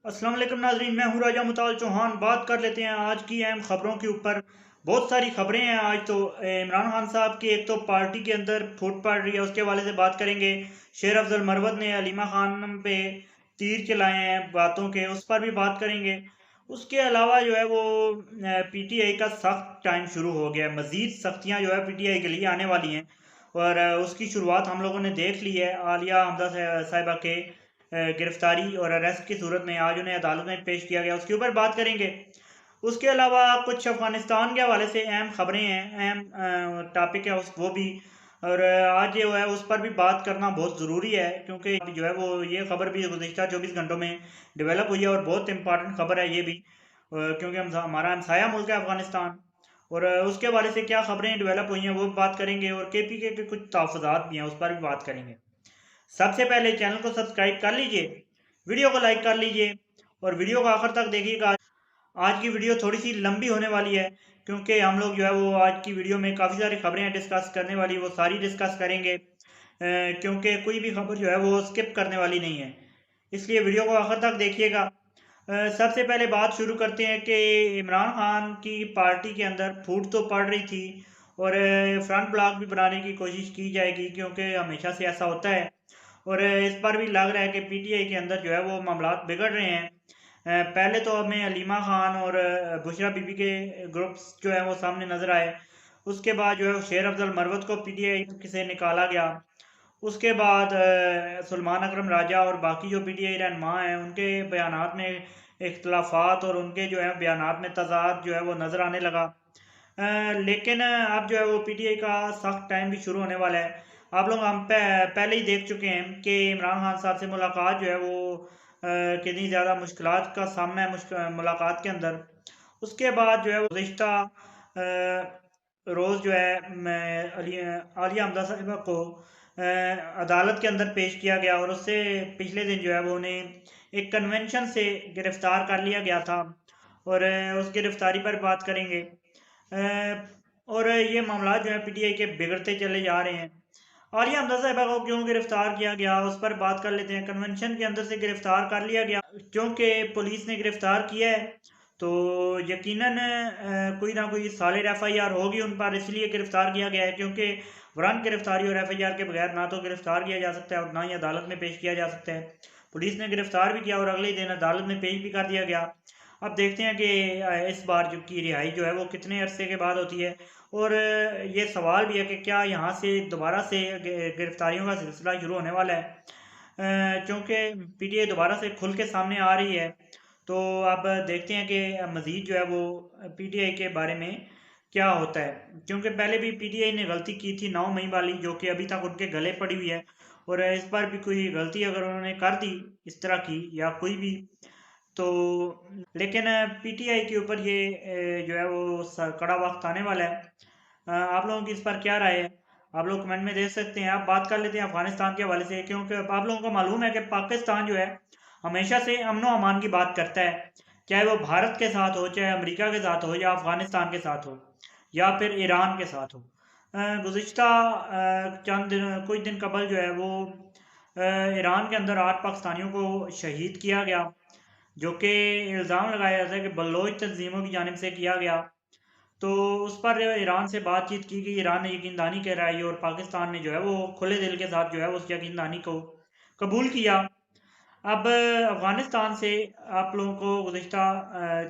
अस्सलाम वालेकुम नाजरीन, मैं हूँ राजा मुताल चौहान। बात कर लेते हैं आज की अहम खबरों के ऊपर। बहुत सारी खबरें हैं आज तो। इमरान खान साहब की एक तो पार्टी के अंदर फूट पड़ रही है, उसके हवाले से बात करेंगे। शेर अफजल मरवत ने अलीमा खान पे तीर चलाए हैं बातों के, उस पर भी बात करेंगे। उसके अलावा जो है वो पीटीआई का सख्त टाइम शुरू हो गया है। मजीद सख्तियाँ जो है पीटीआई के लिए आने वाली हैं और उसकी शुरुआत हम लोगों ने देख ली है। आलिया हमजा साहिबा के गिरफ्तारी और अरेस्ट की सूरत में आज उन्हें अदालत में पेश किया गया, उसके ऊपर बात करेंगे। उसके अलावा कुछ अफगानिस्तान के हवाले से अहम खबरें हैं, अहम टॉपिक है उस वो भी। और आज जो है उस पर भी बात करना बहुत ज़रूरी है, क्योंकि जो है वो ये खबर भी गुज़िश्ता 24 घंटों में डेवलप हुई है और बहुत इंपॉर्टेंट खबर है ये भी। क्योंकि हमारा हमसाया मुल्क है अफगानिस्तान। और उसके हवाले से क्या खबरें डेवलप हुई हैं वो भी बात करेंगे, और केपीके के कुछ तहफ़्फ़ुज़ात भी हैं उस पर भी बात करेंगे। सबसे पहले चैनल को सब्सक्राइब कर लीजिए, वीडियो को लाइक कर लीजिए और वीडियो को आखिर तक देखिएगा। आज की वीडियो थोड़ी सी लंबी होने वाली है, क्योंकि हम लोग जो है वो आज की वीडियो में काफ़ी सारी खबरें डिस्कस करने वाली, वो सारी डिस्कस करेंगे। क्योंकि कोई भी खबर जो है वो स्किप करने वाली नहीं है, इसलिए वीडियो को आखिर तक देखिएगा। सबसे पहले बात शुरू करते हैं कि इमरान खान की पार्टी के अंदर फूट तो पड़ रही थी और फ्रंट ब्लॉक भी बनाने की कोशिश की जाएगी, क्योंकि हमेशा से ऐसा होता है। और इस पर भी लग रहा है कि पीटीआई के अंदर जो है वो मामलात बिगड़ रहे हैं। पहले तो हमें अलीमा खान और बुशरा बीबी के ग्रुप्स जो है वो सामने नजर आए। उसके बाद जो है शेर अफजल मरवत को पीटीआई से निकाला गया। उसके बाद सलमान अकरम राजा और बाकी जो पीटीआई रहनुमा हैं उनके बयानात में इख्तलाफात और उनके जो है बयानात में तज़ाद जो है वो नज़र आने लगा। लेकिन अब जो है वो पीटीआई का सख्त टाइम भी शुरू होने वाला है। आप लोग हम पहले ही देख चुके हैं कि इमरान खान साहब से मुलाकात जो है वो कितनी ज़्यादा मुश्किलात का सामना है मुलाकात के अंदर। उसके बाद जो है वो गुज़िश्ता रोज़ जो है आलिया हमजा साहिबा को अदालत के अंदर पेश किया गया और उससे पिछले दिन जो है वो उन्हें एक कन्वेंशन से गिरफ्तार कर लिया गया था। और उस गिरफ्तारी पर बात करेंगे। और ये मामला जो है पीटीआई के बिगड़ते चले जा रहे हैं। आलिया हमजा साहिबा को क्यों गिरफ्तार किया गया उस पर बात कर लेते हैं। कन्वेंशन के अंदर से गिरफ्तार कर लिया गया क्योंकि पुलिस ने गिरफ्तार किया है, तो यकीनन कोई ना कोई सालिर एफआईआर होगी उन पर, इसलिए गिरफ्तार किया गया है। क्योंकि वरन गिरफ्तारी और एफआईआर के बगैर ना तो गिरफ्तार किया जा सकता है और ना ही अदालत में पेश किया जा सकता है। पुलिस ने गिरफ्तार भी किया और अगले दिन अदालत में पेश भी कर दिया गया। अब देखते हैं कि इस बार जो की रिहाई जो है वो कितने अरसे के बाद होती है। और ये सवाल भी है कि क्या यहाँ से दोबारा से गिरफ्तारियों का सिलसिला शुरू होने वाला है, क्योंकि पीटीआई दोबारा से खुल के सामने आ रही है। तो अब देखते हैं कि मज़ीद जो है वो पीटीआई के बारे में क्या होता है, क्योंकि पहले भी पीटीआई ने गलती की थी 9 मई वाली, जो कि अभी तक उनके गले पड़ी हुई है। और इस पर भी कोई गलती अगर उन्होंने कर दी इस तरह की या कोई भी, तो लेकिन पीटीआई के ऊपर ये जो है वो कड़ा वक्त आने वाला है। आप लोगों की इस पर क्या राय है, आप लोग कमेंट में दे सकते हैं। आप बात कर लेते हैं अफगानिस्तान के हवाले से, क्योंकि आप लोगों को मालूम है कि पाकिस्तान जो है हमेशा से अमन व अमान की बात करता है, चाहे वो भारत के साथ हो, चाहे अमेरिका के साथ हो, या अफगानिस्तान के साथ हो, या फिर ईरान के साथ हो। गुज़िश्ता चंद दिन कुछ दिन कबल जो है वो ईरान के अंदर 8 पाकिस्तानियों को शहीद किया गया, जो कि इल्ज़ाम लगाया जाता है कि बलोच तंजीमों की जानिब से किया गया। तो उस पर ईरान से बातचीत की गई, ईरान ने यकीन दहानी कराई और पाकिस्तान ने जो है वो खुले दिल के साथ जो है उस यकीन दहानी को कबूल किया। अब अफगानिस्तान से आप लोगों को गुज़िश्ता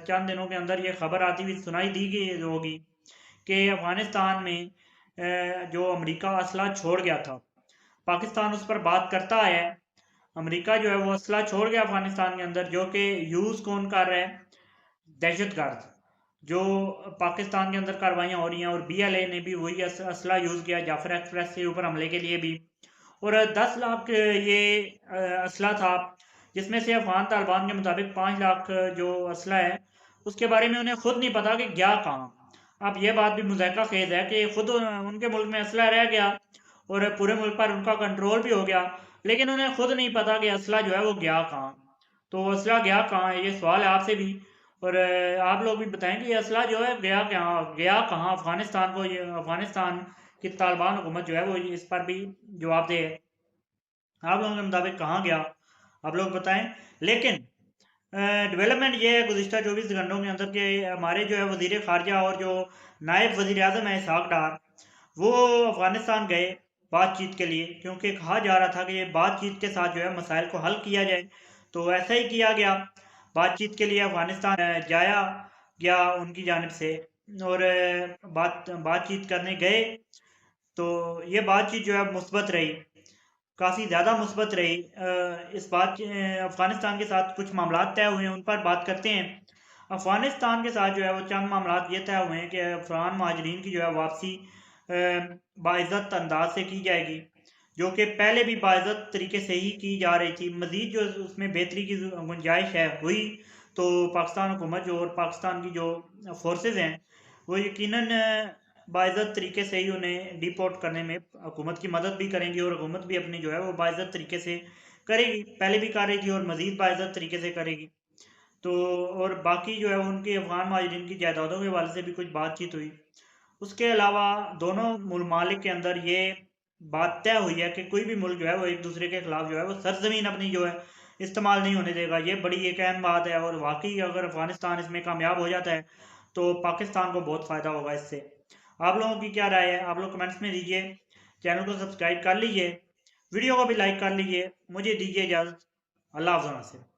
चंद दिनों के अंदर ये खबर आती हुई सुनाई दी गई होगी कि अफगानिस्तान में जो अमेरिका असला छोड़ गया था, पाकिस्तान उस पर बात करता है। अमेरिका जो है वो असला छोड़ गया अफगानिस्तान के अंदर, जो कि यूज़ कौन कर रहा है, दहशतगर्द। जो पाकिस्तान के अंदर कार्रवाइयाँ हो रही हैं, और बीएलए ने भी वही असला यूज़ किया जाफर एक्सप्रेस के ऊपर हमले के लिए भी। और 10 लाख ये असला था, जिसमें से अफगान तालिबान के मुताबिक 5 लाख जो असला है उसके बारे में उन्हें खुद नहीं पता कि गया कहाँ। अब यह बात भी मुज़ायका खेज है कि खुद उनके मुल्क में असला रह गया और पूरे मुल्क पर उनका कंट्रोल भी हो गया, लेकिन उन्हें खुद नहीं पता कि असला जो है वो गया कहाँ। तो असला गया कहाँ है, ये सवाल है आपसे भी। और आप लोग भी बताएं कि ये असला जो है गया कहाँ अफगानिस्तान को। ये अफगानिस्तान की तालिबान हुकूमत जो है वो इस पर भी जवाबदेह है। आप लोगों के मुताबिक कहाँ गया, आप लोग बताएं। लेकिन डेवलपमेंट ये है गुज़िश्ता 24 घंटों के अंदर के हमारे जो है वज़ीर ख़ारजा और जो नायब वज़ीर आज़म है इसहाक़ डार, वो अफ़गानिस्तान गए बातचीत के लिए, क्योंकि कहा जा रहा था कि ये बातचीत के साथ जो है मसाइल को हल किया जाए। तो ऐसा ही किया गया, बातचीत के लिए अफ़गानिस्तान जाया गया उनकी जानिब से, और बातचीत करने गए। तो ये बातचीत जो है मुस्बत रही, काफ़ी ज़्यादा मुस्बत रही। इस बात अफ़गानिस्तान के साथ कुछ मामलात तय हुए हैं, उन पर बात करते हैं। अफ़गानिस्तान के साथ जो है वो चंद मामलात ये तय हुए हैं कि अफ़गान महाजरीन की जो है वापसी बाइज़्ज़त अंदाज से की जाएगी, जो कि पहले भी बाइज़्ज़त तरीके से ही की जा रही थी। मज़ीद जो उसमें बेहतरी की गुंजाइश है हुई, तो पाकिस्तान हुकूमत जो और पाकिस्तान की जो फोर्सेज़ हैं, वो यकीनन बाइज़्ज़त तरीके से ही उन्हें डिपोर्ट करने में हुकूमत की मदद भी करेंगी, और हुकूमत भी अपनी जो है वो बाइज़्ज़त तरीके से करेगी। पहले भी कर रही थी और मज़ीद बाइज़्ज़त तरीके से करेगी। तो और बाकी जो है उनके अफ़गान महाजरीन की जायदादों के हवाले से भी कुछ बातचीत हुई। उसके अलावा दोनों ममालिक के अंदर ये बात तय हुई है कि कोई भी मुल्क जो है वो एक दूसरे के खिलाफ जो है वो सरजमीन अपनी जो है इस्तेमाल नहीं होने देगा। ये बड़ी एक अहम बात है, और वाकई अगर अफ़गानिस्तान इसमें कामयाब हो जाता है तो पाकिस्तान को बहुत फ़ायदा होगा इससे। आप लोगों की क्या राय है, आप लोग कमेंट्स में दीजिए। चैनल को सब्सक्राइब कर लीजिए, वीडियो को भी लाइक कर लीजिए। मुझे दीजिए इजाज़त। अल्लाह हाफ़िज़।